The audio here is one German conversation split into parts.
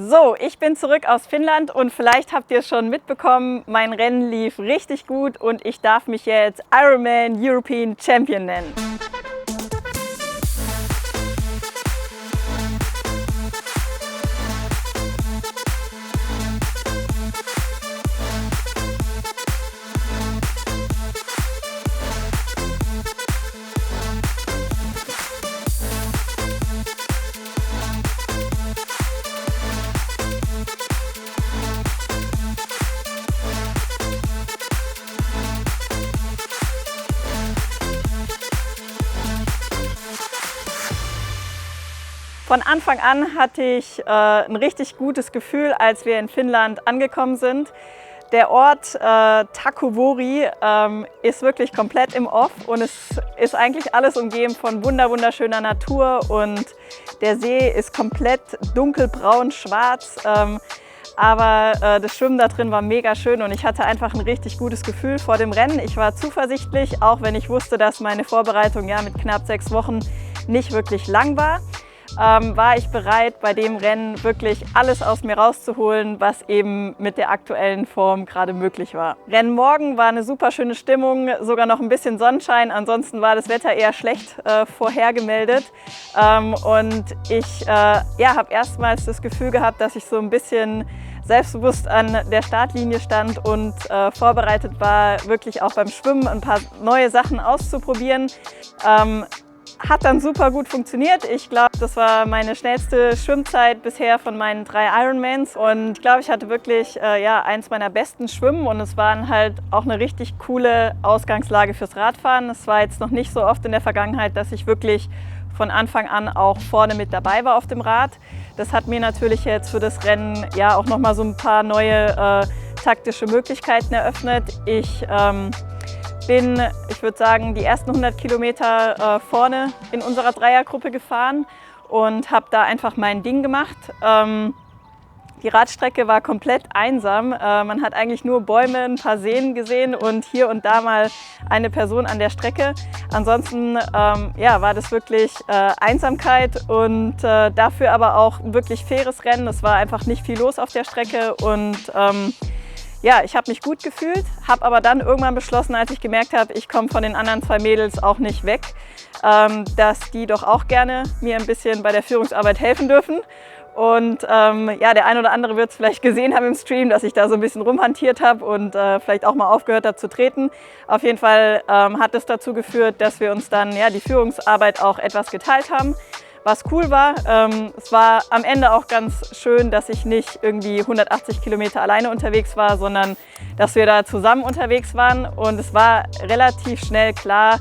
So, ich bin zurück aus Finnland und vielleicht habt ihr es schon mitbekommen, mein Rennen lief richtig gut und ich darf mich jetzt Ironman European Champion nennen. Von Anfang an hatte ich ein richtig gutes Gefühl, als wir in Finnland angekommen sind. Der Ort Takuvori ist wirklich komplett im Off und es ist eigentlich alles umgeben von wunderschöner Natur und der See ist komplett dunkelbraun-schwarz. Aber das Schwimmen da drin war mega schön und ich hatte einfach ein richtig gutes Gefühl vor dem Rennen. Ich war zuversichtlich, auch wenn ich wusste, dass meine Vorbereitung ja mit knapp 6 Wochen nicht wirklich lang war. War ich bereit, bei dem Rennen wirklich alles aus mir rauszuholen, was eben mit der aktuellen Form gerade möglich war. Rennen morgen war eine super schöne Stimmung, sogar noch ein bisschen Sonnenschein, ansonsten war das Wetter eher schlecht vorhergemeldet. Und ich habe erstmals das Gefühl gehabt, dass ich so ein bisschen selbstbewusst an der Startlinie stand und vorbereitet war, wirklich auch beim Schwimmen ein paar neue Sachen auszuprobieren. Hat dann super gut funktioniert. Ich glaube, das war meine schnellste Schwimmzeit bisher von meinen 3 Ironmans. Und ich glaube, ich hatte wirklich eins meiner besten Schwimmen. Und es war halt auch eine richtig coole Ausgangslage fürs Radfahren. Es war jetzt noch nicht so oft in der Vergangenheit, dass ich wirklich von Anfang an auch vorne mit dabei war auf dem Rad. Das hat mir natürlich jetzt für das Rennen ja auch nochmal so ein paar neue taktische Möglichkeiten eröffnet. Ich würde sagen, die ersten 100 Kilometer vorne in unserer Dreiergruppe gefahren und habe da einfach mein Ding gemacht. Die Radstrecke war komplett einsam. Man hat eigentlich nur Bäume, ein paar Seen gesehen und hier und da mal eine Person an der Strecke. Ansonsten war das wirklich Einsamkeit und dafür aber auch ein wirklich faires Rennen. Es war einfach nicht viel los auf der Strecke und ich habe mich gut gefühlt, habe aber dann irgendwann beschlossen, als ich gemerkt habe, ich komme von den anderen 2 Mädels auch nicht weg, dass die doch auch gerne mir ein bisschen bei der Führungsarbeit helfen dürfen. Und der ein oder andere wird es vielleicht gesehen haben im Stream, dass ich da so ein bisschen rumhantiert habe und vielleicht auch mal aufgehört habe zu treten. Auf jeden Fall hat es dazu geführt, dass wir uns dann die Führungsarbeit auch etwas geteilt haben. Was cool war, es war am Ende auch ganz schön, dass ich nicht irgendwie 180 Kilometer alleine unterwegs war, sondern dass wir da zusammen unterwegs waren. Und es war relativ schnell klar,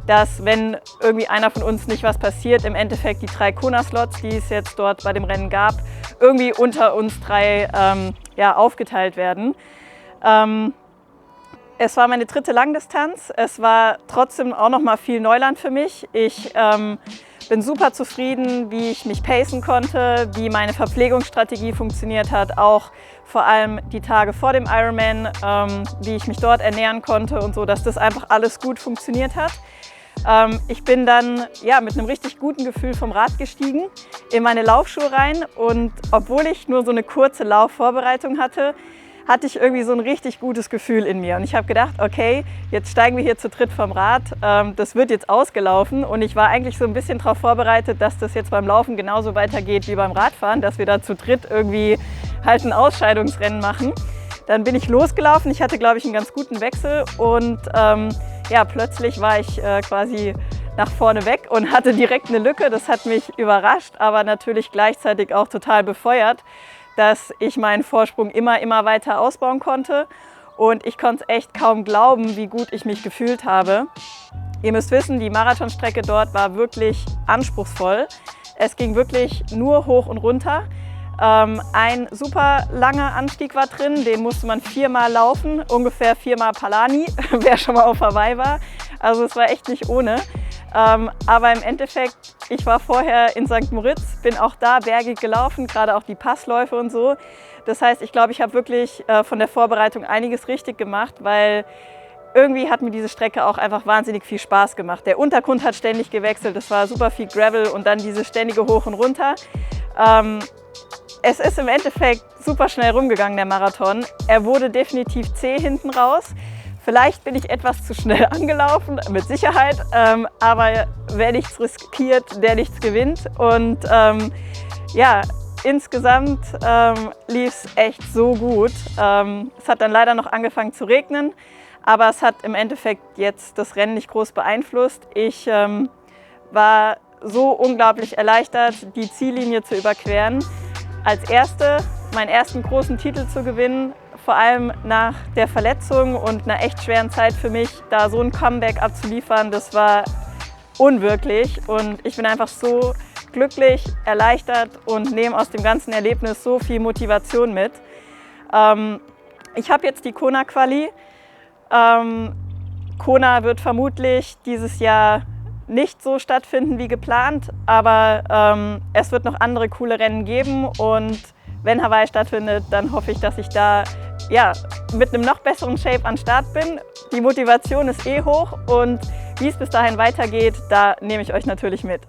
dass wenn irgendwie einer von uns nicht was passiert, im Endeffekt die 3 Kona-Slots, die es jetzt dort bei dem Rennen gab, irgendwie unter uns 3 aufgeteilt werden. Es war meine 3. Langdistanz. Es war trotzdem auch noch mal viel Neuland für mich. Ich bin super zufrieden, wie ich mich pacen konnte, wie meine Verpflegungsstrategie funktioniert hat, auch vor allem die Tage vor dem Ironman, wie ich mich dort ernähren konnte und so, dass das einfach alles gut funktioniert hat. Ich bin dann mit einem richtig guten Gefühl vom Rad gestiegen, in meine Laufschuhe rein und obwohl ich nur so eine kurze Laufvorbereitung hatte ich irgendwie so ein richtig gutes Gefühl in mir. Und ich habe gedacht, okay, jetzt steigen wir hier zu dritt vom Rad, das wird jetzt ausgelaufen. Und ich war eigentlich so ein bisschen darauf vorbereitet, dass das jetzt beim Laufen genauso weitergeht wie beim Radfahren, dass wir da zu dritt irgendwie halt ein Ausscheidungsrennen machen. Dann bin ich losgelaufen, ich hatte, glaube ich, einen ganz guten Wechsel und plötzlich war ich quasi nach vorne weg und hatte direkt eine Lücke. Das hat mich überrascht, aber natürlich gleichzeitig auch total befeuert, dass ich meinen Vorsprung immer weiter ausbauen konnte und ich konnte es echt kaum glauben, wie gut ich mich gefühlt habe. Ihr müsst wissen, die Marathonstrecke dort war wirklich anspruchsvoll. Es ging wirklich nur hoch und runter. Ein super langer Anstieg war drin, den musste man 4-mal laufen, ungefähr 4-mal Palani, wer schon mal auf Hawaii war. Also es war echt nicht ohne. Aber im Endeffekt, ich war vorher in St. Moritz, bin auch da bergig gelaufen, gerade auch die Passläufe und so. Das heißt, ich glaube, ich habe wirklich von der Vorbereitung einiges richtig gemacht, weil irgendwie hat mir diese Strecke auch einfach wahnsinnig viel Spaß gemacht. Der Untergrund hat ständig gewechselt, es war super viel Gravel und dann diese ständige Hoch und Runter. Es ist im Endeffekt super schnell rumgegangen, der Marathon. Er wurde definitiv zäh hinten raus. Vielleicht bin ich etwas zu schnell angelaufen, mit Sicherheit, aber wer nichts riskiert, der nichts gewinnt. Und ja, insgesamt lief es echt so gut. Es hat dann leider noch angefangen zu regnen, aber es hat im Endeffekt jetzt das Rennen nicht groß beeinflusst. Ich war so unglaublich erleichtert, die Ziellinie zu überqueren. Als Erste meinen ersten großen Titel zu gewinnen, vor allem nach der Verletzung und einer echt schweren Zeit für mich, da so ein Comeback abzuliefern, das war unwirklich. Und ich bin einfach so glücklich, erleichtert und nehme aus dem ganzen Erlebnis so viel Motivation mit. Ich habe jetzt die Kona-Quali. Kona wird vermutlich dieses Jahr nicht so stattfinden wie geplant, aber es wird noch andere coole Rennen geben und wenn Hawaii stattfindet, dann hoffe ich, dass ich da ja, mit einem noch besseren Shape an Start bin. Die Motivation ist hoch und wie es bis dahin weitergeht, da nehme ich euch natürlich mit.